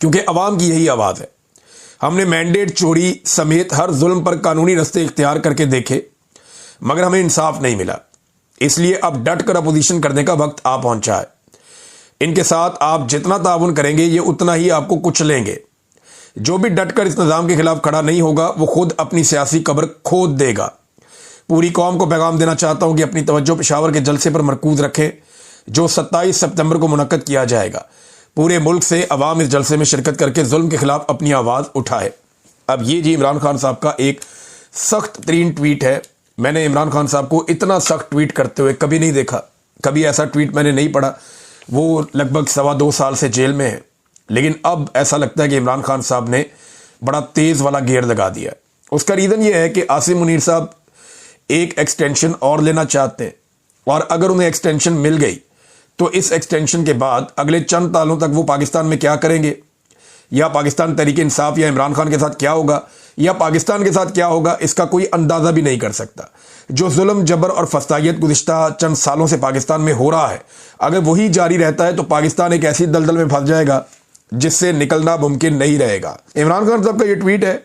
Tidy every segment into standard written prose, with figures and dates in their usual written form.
کیونکہ عوام کی یہی آواز ہے. ہم نے مینڈیٹ چوری سمیت ہر ظلم پر قانونی رستے اختیار کر کے دیکھے مگر ہمیں انصاف نہیں ملا. اس لیے اب ڈٹ کر اپوزیشن کرنے کا وقت آ پہنچا ہے. ان کے ساتھ آپ جتنا تعاون کریں گے یہ اتنا ہی آپ کو کچلیں گے. جو بھی ڈٹ کر اس نظام کے خلاف کھڑا نہیں ہوگا وہ خود اپنی سیاسی قبر کھود دے گا. پوری قوم کو پیغام دینا چاہتا ہوں کہ اپنی توجہ پشاور کے جلسے پر مرکوز رکھیں جو 27 سپتمبر کو منعقد کیا جائے گا. پورے ملک سے عوام اس جلسے میں شرکت کر کے ظلم کے خلاف اپنی آواز اٹھائے. اب یہ جی عمران خان صاحب کا ایک سخت ترین ٹویٹ ہے. میں نے عمران خان صاحب کو اتنا سخت ٹویٹ کرتے ہوئے کبھی نہیں دیکھا, کبھی ایسا ٹویٹ میں نے نہیں پڑھا. وہ لگ بھگ 2.25 سال سے جیل میں ہے, لیکن اب ایسا لگتا ہے کہ عمران خان صاحب نے بڑا تیز والا گیئر لگا دیا. اس کا ریزن یہ ہے کہ عاصم منیر صاحب ایک ایکسٹینشن اور لینا چاہتے ہیں, اور اگر انہیں ایکسٹینشن مل گئی تو اس ایکسٹینشن کے بعد اگلے چند سالوں تک وہ پاکستان میں کیا کریں گے, یا پاکستان تحریک انصاف یا عمران خان کے ساتھ کیا ہوگا, یا پاکستان کے ساتھ کیا ہوگا, اس کا کوئی اندازہ بھی نہیں کر سکتا. جو ظلم جبر اور فسادیت گزشتہ چند سالوں سے پاکستان میں ہو رہا ہے, اگر وہی جاری رہتا ہے تو پاکستان ایک ایسی دلدل میں پھنس جائے گا جس سے نکلنا ممکن نہیں رہے گا. عمران خان صاحب کا یہ ٹویٹ ہے,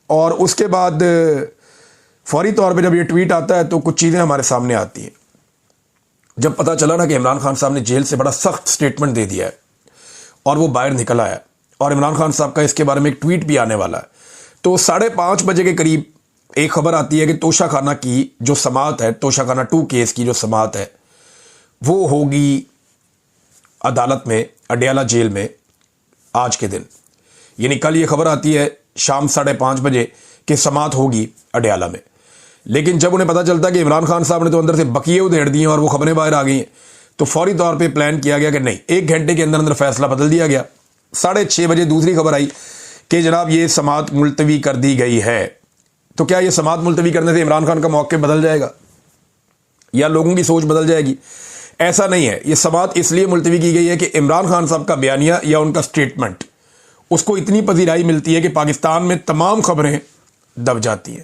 اور اس کے بعد فوری طور پہ جب یہ ٹویٹ آتا ہے تو کچھ چیزیں ہمارے سامنے آتی ہیں. جب پتہ چلا نا کہ عمران خان صاحب نے جیل سے بڑا سخت سٹیٹمنٹ دے دیا ہے اور وہ باہر نکل آیا, اور عمران خان صاحب کا اس کے بارے میں ایک ٹویٹ بھی آنے والا ہے, تو 5:30 بجے کے قریب ایک خبر آتی ہے کہ توشہ خانہ کی جو سماعت ہے, توشہ خانہ 2 کیس کی جو سماعت ہے وہ ہوگی عدالت میں اڈیالہ جیل میں آج کے دن. یعنی کل یہ خبر آتی ہے شام 5:30 بجے کہ سماعت ہوگی اڈیالہ میں. لیکن جب انہیں پتہ چلتا کہ عمران خان صاحب نے تو اندر سے بقیے ادھیڑ دیے اور وہ خبریں باہر آ گئی ہیں, تو فوری طور پہ پلان کیا گیا کہ نہیں, 1 گھنٹے کے اندر اندر فیصلہ بدل دیا گیا. 6:30 بجے دوسری خبر آئی کہ جناب یہ سماعت ملتوی کر دی گئی ہے. تو کیا یہ سماعت ملتوی کرنے سے عمران خان کا موقف بدل جائے گا یا لوگوں کی سوچ بدل جائے گی؟ ایسا نہیں ہے. یہ سماعت اس لیے ملتوی کی گئی ہے کہ عمران خان صاحب کا بیانیہ یا ان کا سٹیٹمنٹ اس کو اتنی پذیرائی ملتی ہے کہ پاکستان میں تمام خبریں دب جاتی ہیں.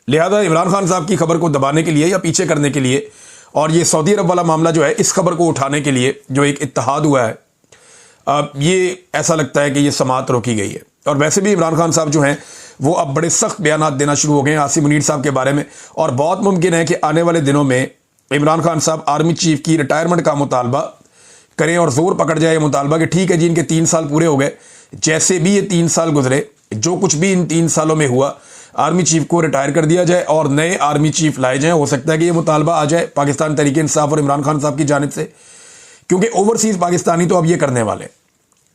لہذا عمران خان صاحب کی خبر کو دبانے کے لیے یا پیچھے کرنے کے لیے, اور یہ سعودی عرب والا معاملہ جو ہے اس خبر کو اٹھانے کے لیے جو ایک اتحاد ہوا ہے, اب یہ ایسا لگتا ہے کہ یہ سماعت روکی گئی ہے. اور ویسے بھی عمران خان صاحب جو ہیں وہ اب بڑے سخت بیانات دینا شروع ہو گئے ہیں عاصم منیر صاحب کے بارے میں, اور بہت ممکن ہے کہ آنے والے دنوں میں عمران خان صاحب آرمی چیف کی ریٹائرمنٹ کا مطالبہ کریں اور زور پکڑ جائے یہ مطالبہ کہ ٹھیک ہے جی ان کے 3 سال پورے ہو گئے, جیسے بھی یہ 3 سال گزرے, جو کچھ بھی ان 3 سالوں میں ہوا, آرمی چیف کو ریٹائر کر دیا جائے اور نئے آرمی چیف لائے جائیں. ہو سکتا ہے کہ یہ مطالبہ آ جائے پاکستان تحریک انصاف اور عمران خان صاحب کی جانب سے, کیونکہ اوورسیز پاکستانی تو اب یہ کرنے والے ہیں.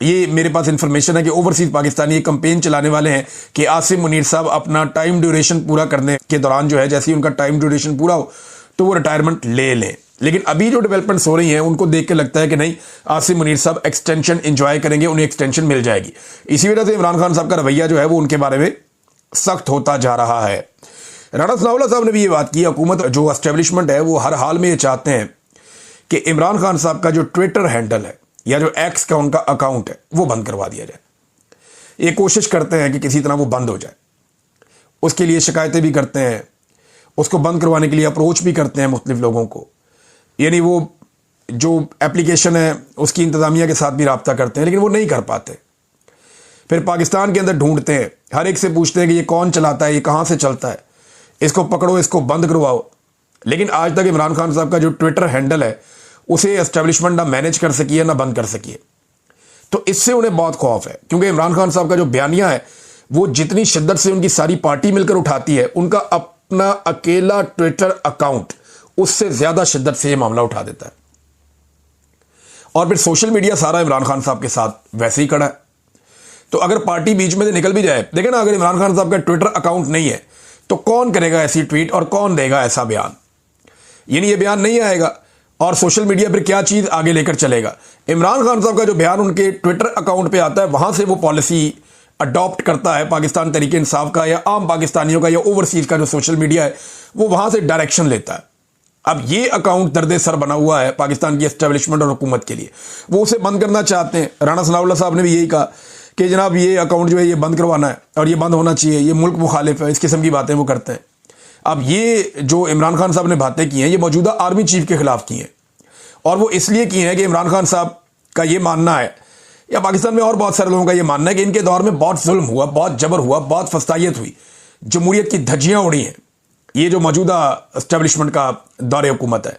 یہ میرے پاس انفارمیشن ہے کہ اوورسیز پاکستانی یہ کمپین چلانے والے ہیں کہ عاصم منیر صاحب اپنا ٹائم ڈیوریشن پورا کرنے کے دوران جو ہے, جیسے ہی ان کا ٹائم ڈیوریشن پورا ہو تو وہ ریٹائرمنٹ لے لیں. لیکن ابھی جو ڈیولپمنٹس ہو رہی ہیں ان کو دیکھ کے لگتا ہے کہ نہیں, عاصم منیر صاحب ایکسٹینشن انجوائے کریں گے, انہیں ایکسٹینشن مل جائے گی. اسی وجہ سے عمران خان صاحب کا رویہ جو ہے وہ ان کے بارے میں سخت ہوتا جا رہا ہے. رانا ثناء اللہ صاحب نے بھی یہ بات کی, حکومت جو اسٹیبلشمنٹ ہے وہ ہر حال میں یہ چاہتے ہیں کہ عمران خان صاحب کا جو ٹویٹر ہینڈل ہے یا جو ایکس کا ان کا اکاؤنٹ ہے وہ بند کروا دیا جائے. یہ کوشش کرتے ہیں کہ کسی طرح وہ بند ہو جائے, اس کے لیے شکایتیں بھی کرتے ہیں, اس کو بند کروانے کے لیے اپروچ بھی کرتے ہیں مختلف لوگوں کو. یعنی وہ جو اپلیکیشن ہے اس کی انتظامیہ کے ساتھ بھی رابطہ کرتے ہیں, لیکن وہ نہیں کر پاتے. پھر پاکستان کے اندر ڈھونڈتے ہیں, ہر ایک سے پوچھتے ہیں کہ یہ کون چلاتا ہے, یہ کہاں سے چلتا ہے, اس کو پکڑو, اس کو بند کرواؤ. لیکن آج تک عمران خان صاحب کا جو ٹویٹر ہینڈل ہے اسے اسٹیبلشمنٹ نہ مینیج کر سکی ہے نہ بند کر سکی ہے. تو اس سے انہیں بہت خوف ہے, کیونکہ عمران خان صاحب کا جو بیانیہ ہے وہ جتنی شدت سے ان کی ساری پارٹی مل کر اٹھاتی ہے, ان کا اپنا اکیلا ٹویٹر اکاؤنٹ اس سے زیادہ شدت سے یہ معاملہ اٹھا دیتا ہے. اور پھر سوشل میڈیا سارا عمران خان صاحب کے ساتھ ویسے ہی کھڑا ہے. تو اگر پارٹی بیچ میں سے نکل بھی جائے, دیکھیں نا, اگر عمران خان صاحب کا ٹویٹر اکاؤنٹ نہیں ہے تو کون کرے گا ایسی ٹویٹ اور کون دے گا ایسا بیان؟ یعنی یہ بیان نہیں آئے گا, اور سوشل میڈیا پھر کیا چیز آگے لے کر چلے گا؟ عمران خان صاحب کا جو بیان ان کے ٹویٹر اکاؤنٹ پہ آتا ہے وہاں سے وہ پالیسی اڈاپٹ کرتا ہے پاکستان تحریک انصاف کا یا عام پاکستانیوں کا یا اوورسیز کا جو سوشل میڈیا ہے وہ وہاں سے ڈائریکشن لیتا ہے. اب یہ اکاؤنٹ درد سر بنا ہوا ہے پاکستان کی اسٹیبلشمنٹ اور حکومت کے لیے, وہ اسے بند کرنا چاہتے ہیں. رانا ثناء اللہ صاحب نے بھی یہی کہا کہ جناب یہ اکاؤنٹ جو ہے یہ بند کروانا ہے اور یہ بند ہونا چاہیے, یہ ملک مخالف ہے, اس قسم کی باتیں وہ کرتے ہیں. اب یہ جو عمران خان صاحب نے باتیں کی ہیں یہ موجودہ آرمی چیف کے خلاف کی ہیں, اور وہ اس لیے کی ہیں کہ عمران خان صاحب کا یہ ماننا ہے یا پاکستان میں اور بہت سارے لوگوں کا یہ ماننا ہے کہ ان کے دور میں بہت ظلم ہوا، بہت جبر ہوا، بہت فسطائیت ہوئی، جمہوریت کی دھجیاں اڑی ہیں، یہ جو موجودہ اسٹیبلشمنٹ کا دور حکومت ہے۔